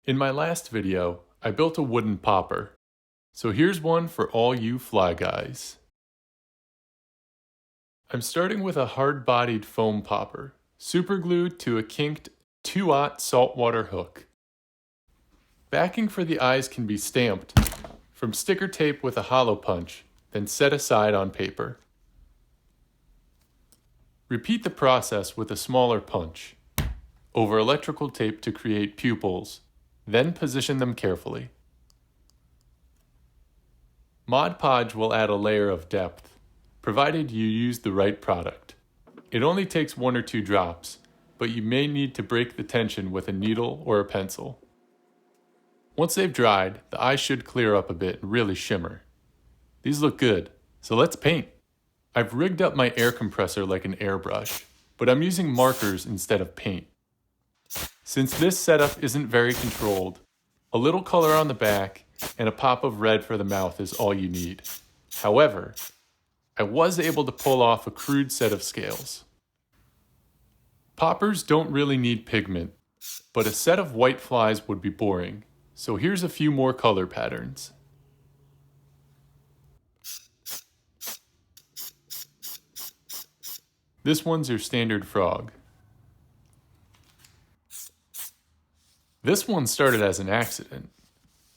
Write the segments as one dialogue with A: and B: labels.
A: In my last video, I built a wooden popper. So here's one for all you fly guys. I'm starting with a hard-bodied foam popper, superglued to a kinked 2/0 saltwater hook. Backing for the eyes can be stamped from sticker tape with a hollow punch, then set aside on paper. Repeat the process with a smaller punch over electrical tape to create pupils, then position them carefully. Mod Podge will add a layer of depth, provided you use the right product. It only takes 1 or 2 drops, but you may need to break the tension with a needle or a pencil. Once they've dried, the eyes should clear up a bit and really shimmer. These look good, so let's paint. I've rigged up my air compressor like an airbrush, but I'm using markers instead of paint. Since this setup isn't very controlled, a little color on the back and a pop of red for the mouth is all you need. However, I was able to pull off a crude set of scales. Poppers don't really need pigment, but a set of white flies would be boring, so here's a few more color patterns. This one's your standard frog. This one started as an accident.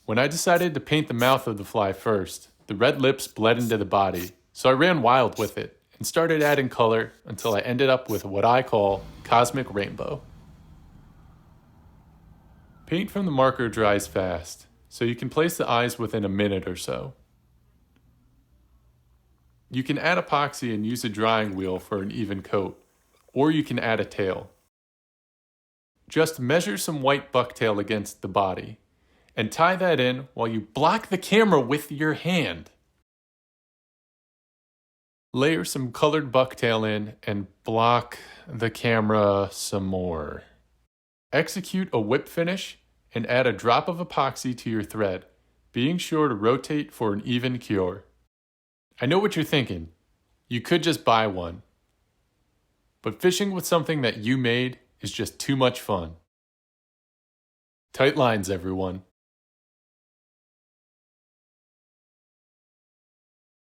A: When I decided to paint the mouth of the fly first, the red lips bled into the body, so I ran wild with it and started adding color until I ended up with what I call cosmic rainbow. Paint from the marker dries fast, so you can place the eyes within a minute or so. You can add epoxy and use a drying wheel for an even coat, or you can add a tail. Just measure some white bucktail against the body, and tie that in while you block the camera with your hand. Layer some colored bucktail in and block the camera some more. Execute a whip finish and add a drop of epoxy to your thread, being sure to rotate for an even cure. I know what you're thinking. You could just buy one. But fishing with something that you made is just too much fun. Tight lines, everyone.